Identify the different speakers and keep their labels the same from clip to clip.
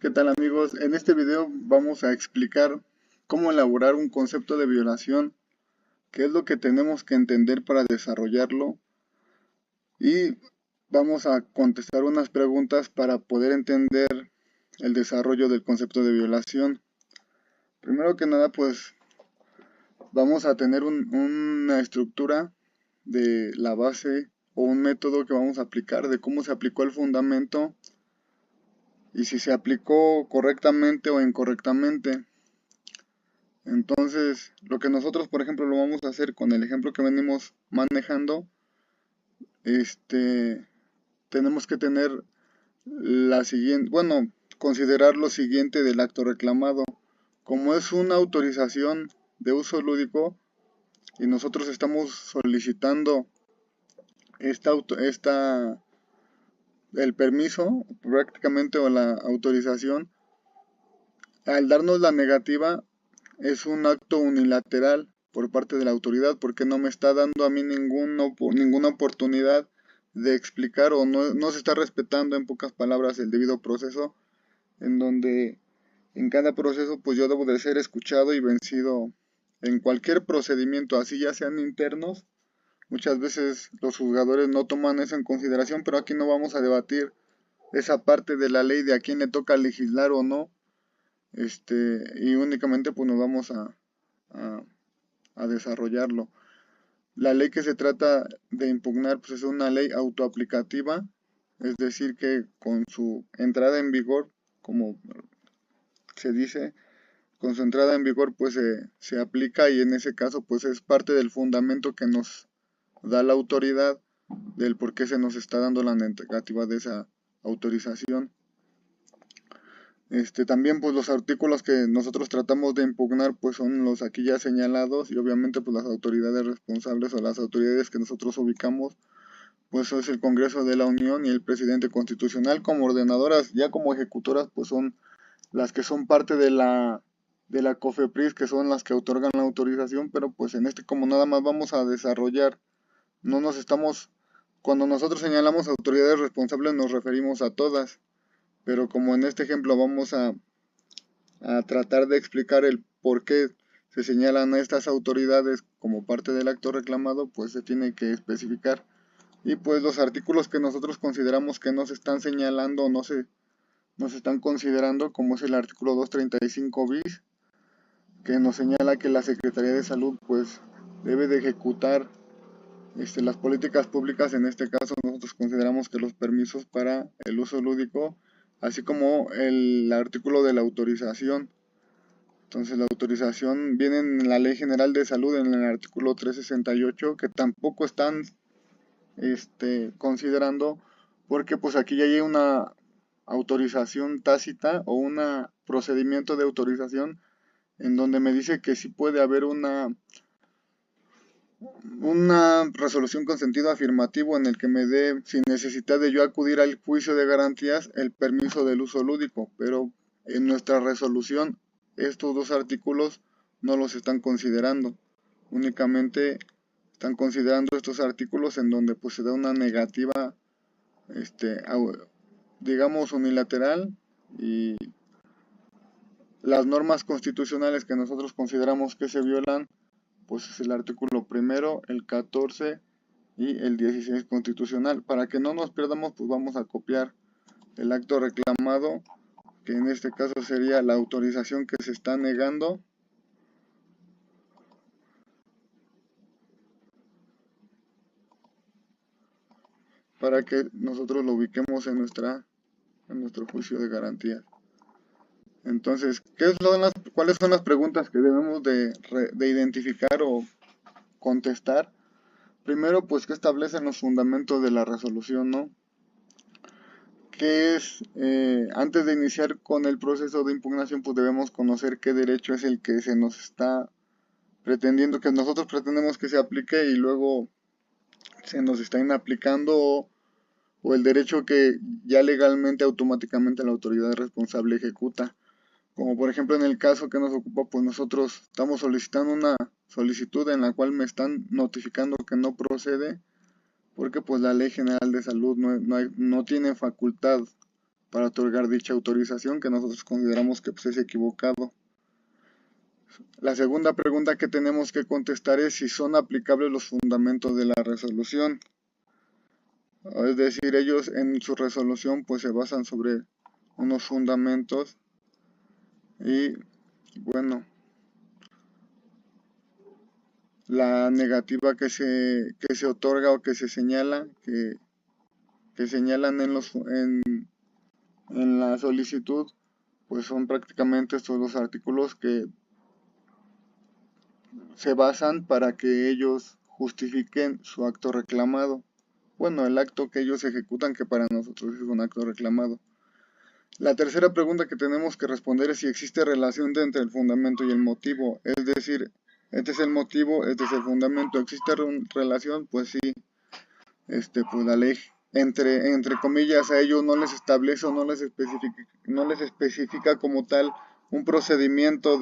Speaker 1: ¿Qué tal amigos? En este video vamos a explicar cómo elaborar un concepto de violación, qué es lo que tenemos que entender para desarrollarlo y vamos a contestar unas preguntas para poder entender el desarrollo del concepto de violación. Primero que nada, pues vamos a tener una estructura de la base o un método que vamos a aplicar, de cómo se aplicó el fundamento y si se aplicó correctamente o incorrectamente. Entonces, lo que nosotros, por ejemplo, lo vamos a hacer con el ejemplo que venimos manejando, este, tenemos que tener la siguiente, bueno, considerar lo siguiente del acto reclamado. Como es una autorización de uso lúdico y nosotros estamos solicitando el permiso prácticamente o la autorización, al darnos la negativa es un acto unilateral por parte de la autoridad porque no me está dando a mí ninguna oportunidad de explicar o no se está respetando en pocas palabras el debido proceso, en donde en cada proceso pues yo debo de ser escuchado y vencido en cualquier procedimiento, así ya sean internos. Muchas veces los juzgadores no toman eso en consideración, pero aquí no vamos a debatir esa parte de la ley de a quién le toca legislar o no, y únicamente pues nos vamos a, a desarrollarlo. La ley que se trata de impugnar pues es una ley autoaplicativa, es decir que con su entrada en vigor, como se dice, con su entrada en vigor pues se aplica y en ese caso pues es parte del fundamento que nos da la autoridad del por qué se nos está dando la negativa de esa autorización. También pues los artículos que nosotros tratamos de impugnar pues son los aquí ya señalados y obviamente pues las autoridades responsables o las autoridades que nosotros ubicamos pues es el Congreso de la Unión y el presidente constitucional. Como ordenadoras, ya como ejecutoras pues son las que son parte de la COFEPRIS, que son las que otorgan la autorización, pero pues en como nada más vamos a desarrollar, no nos estamos, cuando nosotros señalamos autoridades responsables nos referimos a todas, pero como en este ejemplo vamos a tratar de explicar el por qué se señalan a estas autoridades como parte del acto reclamado, pues se tiene que especificar. Y pues los artículos que nosotros consideramos que no se están señalando o no se están considerando, como es el artículo 235 bis, que nos señala que la Secretaría de Salud pues debe de ejecutar las políticas públicas. En este caso nosotros consideramos que los permisos para el uso lúdico, así como el artículo de la autorización. Entonces la autorización viene en la Ley General de Salud en el artículo 368, que tampoco están considerando, porque pues aquí ya hay una autorización tácita o un procedimiento de autorización en donde me dice que sí puede haber una resolución con sentido afirmativo en el que me dé, sin necesidad de yo acudir al juicio de garantías, el permiso del uso lúdico, pero en nuestra resolución estos dos artículos no los están considerando, únicamente están considerando estos artículos en donde pues se da una negativa, digamos unilateral, y las normas constitucionales que nosotros consideramos que se violan pues es el artículo primero, el 14 y el 16 constitucional. Para que no nos perdamos, pues vamos a copiar el acto reclamado, que en este caso sería la autorización que se está negando, para que nosotros lo ubiquemos en nuestro juicio de garantía. Entonces, ¿cuáles son las preguntas que debemos de identificar o contestar? Primero, pues, ¿qué establecen los fundamentos de la resolución, no? ¿Qué es? Antes de iniciar con el proceso de impugnación, pues debemos conocer qué derecho es el que se nos está pretendiendo, que nosotros pretendemos que se aplique y luego se nos está inaplicando, o el derecho que ya legalmente automáticamente la autoridad responsable ejecuta. Como por ejemplo en el caso que nos ocupa, pues nosotros estamos solicitando una solicitud en la cual me están notificando que no procede, porque pues la Ley General de Salud no tiene facultad para otorgar dicha autorización que nosotros consideramos que pues, es equivocado. La segunda pregunta que tenemos que contestar es si son aplicables los fundamentos de la resolución. Es decir, ellos en su resolución pues se basan sobre unos fundamentos y bueno, la negativa que se otorga o que se señala, que señalan en la solicitud, pues son prácticamente estos dos artículos que se basan para que ellos justifiquen su acto reclamado. Bueno, el acto que ellos ejecutan, que para nosotros es un acto reclamado. La tercera pregunta que tenemos que responder es si existe relación entre el fundamento y el motivo. Es decir, este es el motivo, este es el fundamento. ¿Existe relación? Pues sí. Pues la ley, entre comillas, a ellos no les establece o no les especifica como tal un procedimiento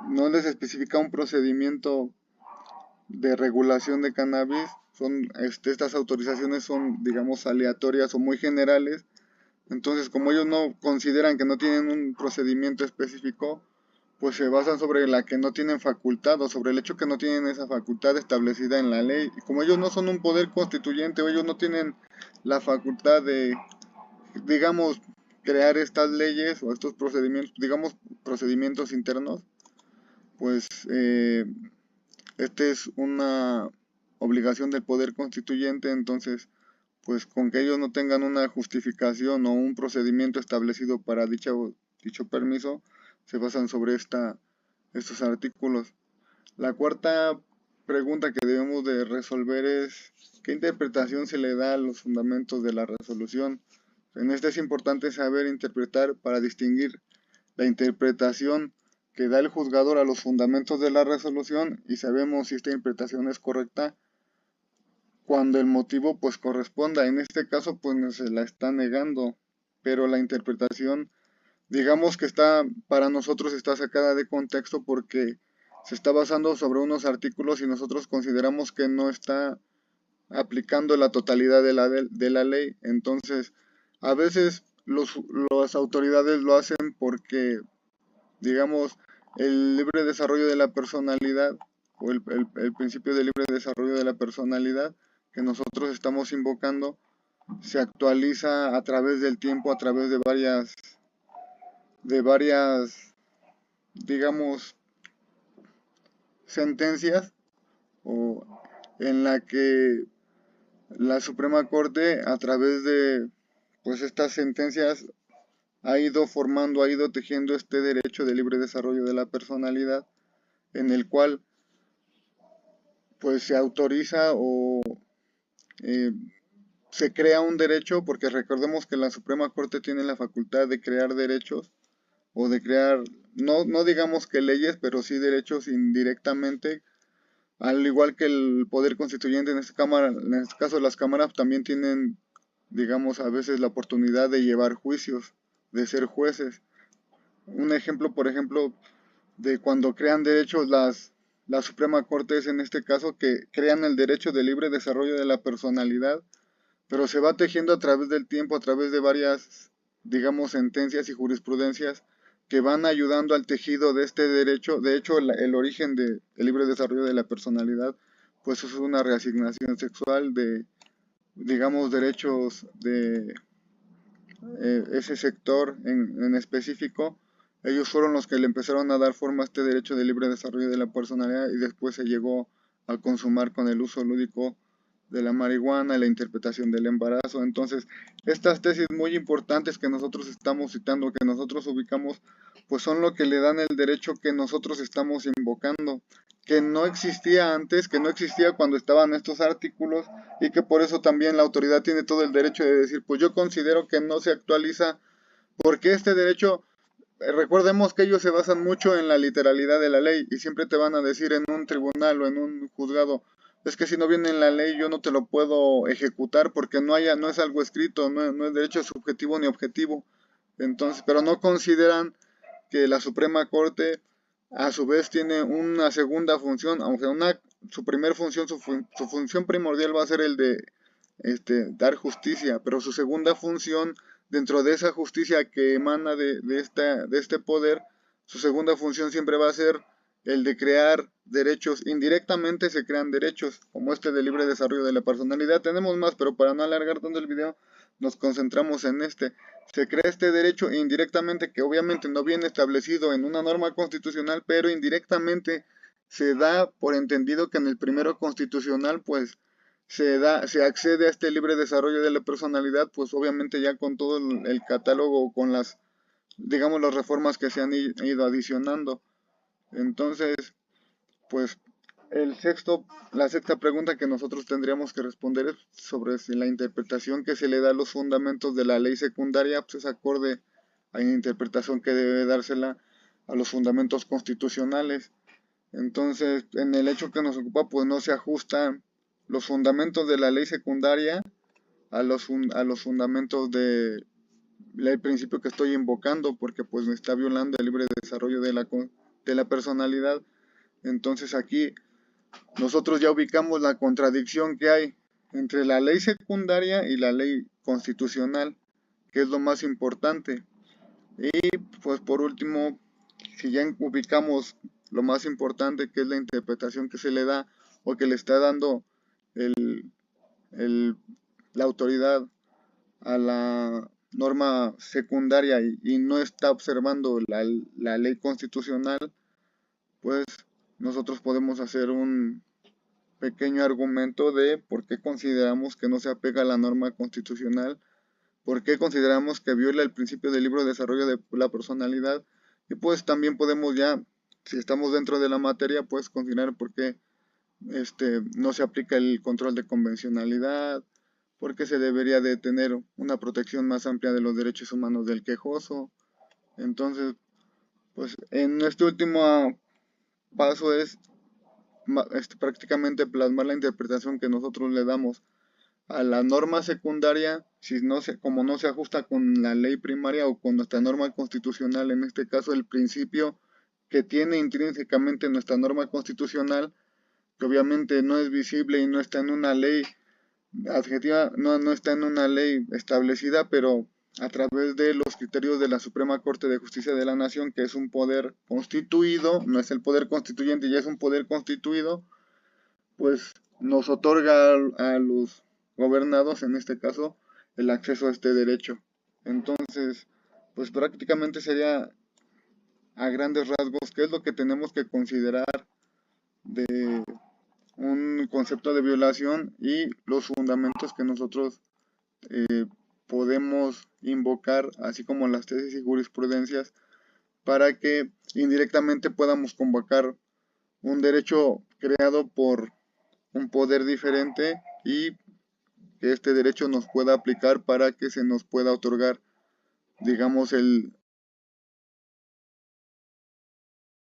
Speaker 1: no les especifica un procedimiento de regulación de cannabis. Estas autorizaciones son, digamos, aleatorias o muy generales. Entonces, como ellos no consideran que no tienen un procedimiento específico, pues se basan sobre la que no tienen facultad o sobre el hecho que no tienen esa facultad establecida en la ley. Y como ellos no son un poder constituyente o ellos no tienen la facultad de, digamos, crear estas leyes o estos procedimientos, digamos, procedimientos internos, pues esta es una obligación del poder constituyente. Entonces, pues con que ellos no tengan una justificación o un procedimiento establecido para dicho permiso, se basan sobre estos artículos. La cuarta pregunta que debemos de resolver es ¿qué interpretación se le da a los fundamentos de la resolución? En este es importante saber interpretar para distinguir la interpretación que da el juzgador a los fundamentos de la resolución y sabemos si esta interpretación es correcta cuando el motivo pues corresponda. En este caso pues se la está negando, pero la interpretación digamos que para nosotros está sacada de contexto porque se está basando sobre unos artículos y nosotros consideramos que no está aplicando la totalidad de la ley. Entonces, a veces las autoridades lo hacen porque, digamos, el libre desarrollo de la personalidad o el principio de libre desarrollo de la personalidad que nosotros estamos invocando se actualiza a través del tiempo, a través de varias, digamos, sentencias o en la que la Suprema Corte a través de pues estas sentencias ha ido formando, ha ido tejiendo este derecho de libre desarrollo de la personalidad en el cual pues se autoriza o eh, se crea un derecho, porque recordemos que la Suprema Corte tiene la facultad de crear derechos o de crear, no digamos que leyes, pero sí derechos indirectamente, al igual que el poder constituyente. En este caso las cámaras también tienen, digamos, a veces la oportunidad de llevar juicios, de ser jueces. Un ejemplo, por ejemplo, de cuando crean derechos la Suprema Corte es en este caso que crean el derecho de libre desarrollo de la personalidad, pero se va tejiendo a través del tiempo, a través de varias, digamos, sentencias y jurisprudencias que van ayudando al tejido de este derecho. De hecho, el origen del libre desarrollo de la personalidad, pues es una reasignación sexual de, digamos, derechos de ese sector en específico. Ellos fueron los que le empezaron a dar forma a este derecho de libre desarrollo de la personalidad y después se llegó a consumar con el uso lúdico de la marihuana y la interpretación del embarazo. Entonces, estas tesis muy importantes que nosotros estamos citando, que nosotros ubicamos, pues son lo que le dan el derecho que nosotros estamos invocando, que no existía antes, que no existía cuando estaban estos artículos y que por eso también la autoridad tiene todo el derecho de decir, pues yo considero que no se actualiza porque este derecho, recordemos que ellos se basan mucho en la literalidad de la ley y siempre te van a decir en un tribunal o en un juzgado, es que si no viene en la ley yo no te lo puedo ejecutar porque no es algo escrito, no es derecho subjetivo ni objetivo. Entonces, pero no consideran que la Suprema Corte a su vez tiene una segunda función, aunque su primer función, su función primordial va a ser dar justicia, pero su segunda función, dentro de esa justicia que emana de este poder, su segunda función siempre va a ser el de crear derechos. Indirectamente se crean derechos, como este de libre desarrollo de la personalidad. Tenemos más, pero para no alargar tanto el video, nos concentramos en este. Se crea este derecho indirectamente, que obviamente no viene establecido en una norma constitucional, pero indirectamente se da por entendido que en el primero constitucional, pues, se accede a este libre desarrollo de la personalidad, pues obviamente ya con todo el catálogo, con las, digamos, las reformas que se han ido adicionando. Entonces, pues la sexta pregunta que nosotros tendríamos que responder es sobre si la interpretación que se le da a los fundamentos de la ley secundaria pues es acorde a la interpretación que debe dársela a los fundamentos constitucionales. Entonces, en el hecho que nos ocupa, pues no se ajustan los fundamentos de la ley secundaria a los fundamentos del principio que estoy invocando, porque pues me está violando el libre desarrollo de la personalidad. Entonces aquí nosotros ya ubicamos la contradicción que hay entre la ley secundaria y la ley constitucional, que es lo más importante. Y pues por último, si ya ubicamos lo más importante, que es la interpretación que se le da o que le está dando el, la autoridad a la norma secundaria y no está observando la ley constitucional, pues nosotros podemos hacer un pequeño argumento de por qué consideramos que no se apega a la norma constitucional, por qué consideramos que viola el principio del libre desarrollo de la personalidad, y pues también podemos ya, si estamos dentro de la materia, pues considerar por qué no se aplica el control de convencionalidad, por qué se debería de tener una protección más amplia de los derechos humanos del quejoso. Entonces, pues en este último paso es prácticamente plasmar la interpretación que nosotros le damos a la norma secundaria, si no se, como no se ajusta con la ley primaria o con nuestra norma constitucional, en este caso el principio que tiene intrínsecamente nuestra norma constitucional, que obviamente no es visible y no está en una ley adjetiva, no está en una ley establecida, pero a través de los criterios de la Suprema Corte de Justicia de la Nación, que es un poder constituido, no es el poder constituyente, ya es un poder constituido, pues nos otorga a los gobernados, en este caso, el acceso a este derecho. Entonces, pues prácticamente sería a grandes rasgos qué es lo que tenemos que considerar de un concepto de violación y los fundamentos que nosotros podemos invocar, así como las tesis y jurisprudencias, para que indirectamente podamos convocar un derecho creado por un poder diferente y que este derecho nos pueda aplicar para que se nos pueda otorgar, digamos,